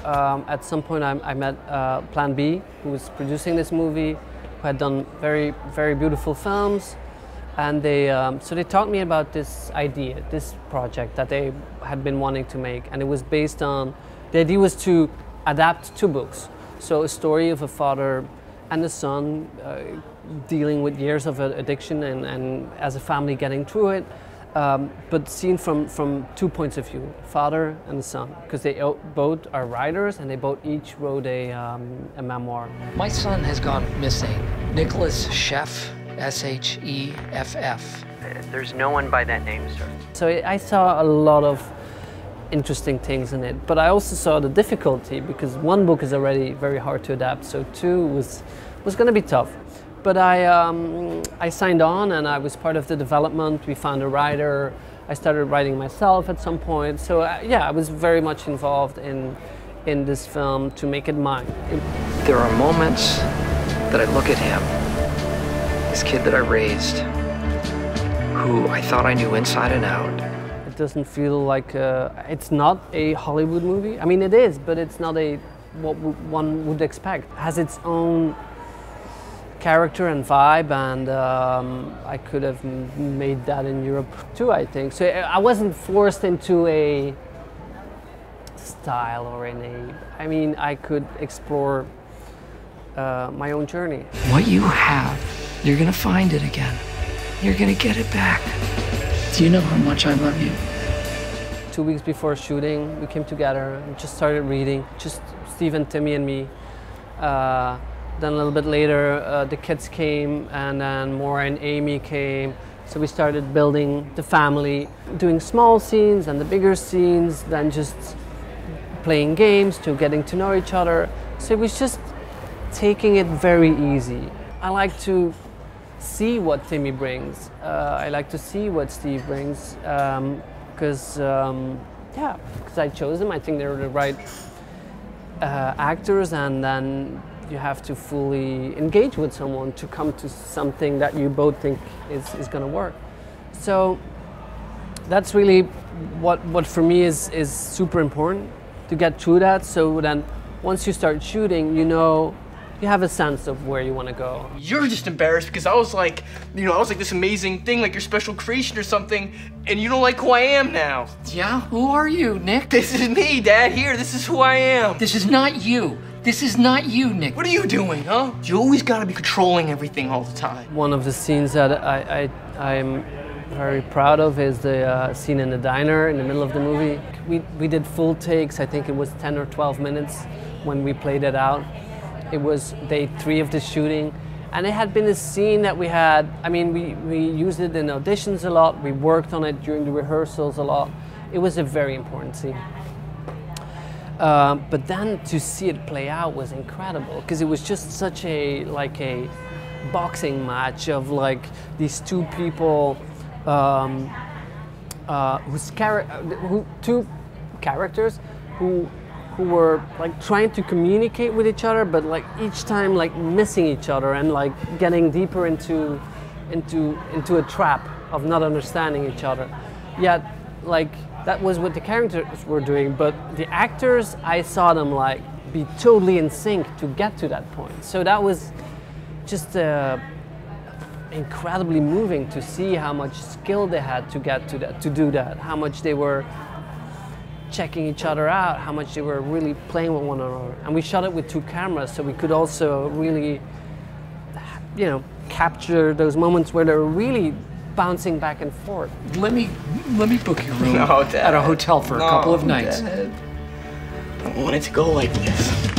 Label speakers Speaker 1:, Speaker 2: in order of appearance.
Speaker 1: At some point I met Plan B, who was producing this movie, who had done very, very beautiful films. And so they talked me about this idea, this project that they had been wanting to make. And it was based on, the idea was to adapt 2 books. So a story of a father and a son dealing with years of addiction and as a family getting through it, but seen from 2 points of view, father and the son, because they both are writers and they both each wrote a memoir.
Speaker 2: My son has gone missing. Nicholas Sheff, S-H-E-F-F.
Speaker 3: There's no one by that name, sir.
Speaker 1: So I saw a lot of interesting things in it, but I also saw the difficulty because 1 book is already very hard to adapt, so 2 was going to be tough. But I signed on and I was part of the development. We found a writer. I started writing myself at some point. So yeah, I was very much involved in this film to make it mine.
Speaker 2: There are moments that I look at him, this kid that I raised, who I thought I knew inside and out.
Speaker 1: It doesn't feel like, it's not a Hollywood movie. I mean, it is, but it's not what one would expect. It has its own character and vibe, and I could have made that in Europe too, I think. So I wasn't forced into a style or I mean, I could explore my own journey.
Speaker 2: What you have, you're gonna find it again. You're gonna get it back. Do you know how much I love you?
Speaker 1: 2 weeks before shooting, we came together and just started reading, just Steve and Timmy and me. Then a little bit later, the kids came, and then Maura and Amy came. So we started building the family, doing small scenes and the bigger scenes, then just playing games to getting to know each other. So it was just taking it very easy. I like to see what Timmy brings. I like to see what Steve brings, because I chose them. I think they're the right actors, and then you have to fully engage with someone to come to something that you both think is going to work. So that's really what for me is super important, to get through that. So then once you start shooting, you know, you have a sense of where you want to go.
Speaker 4: You're just embarrassed because I was like, you know, I was like this amazing thing, like your special creation or something, and you don't like who I am now.
Speaker 2: Yeah? Who are you, Nick?
Speaker 4: This is me, Dad. Here, this is who I am.
Speaker 2: This is not you. This is not you, Nick.
Speaker 4: What are you doing, huh? You always gotta be controlling everything all the time.
Speaker 1: One of the scenes that I'm very proud of is the scene in the diner in the middle of the movie. We did full takes. I think it was 10 or 12 minutes when we played it out. It was day 3 of the shooting, and it had been a scene that we had, I mean, we used it in auditions a lot, we worked on it during the rehearsals a lot. It was a very important scene. But then to see it play out was incredible, because it was just such a boxing match of like these 2 people, 2 characters who were like trying to communicate with each other, but like each time like missing each other and like getting deeper into a trap of not understanding each other. Yet like that was what the characters were doing, but the actors, I saw them like be totally in sync to get to that point. So that was just incredibly moving to see how much skill they had to get to that, to do that, how much they were checking each other out, how much they were really playing with one another. And we shot it with 2 cameras, so we could also really, you know, capture those moments where they're really bouncing back and forth.
Speaker 2: Let me book your room at a hotel for a couple of nights.
Speaker 4: Dad. I don't want it to go like this.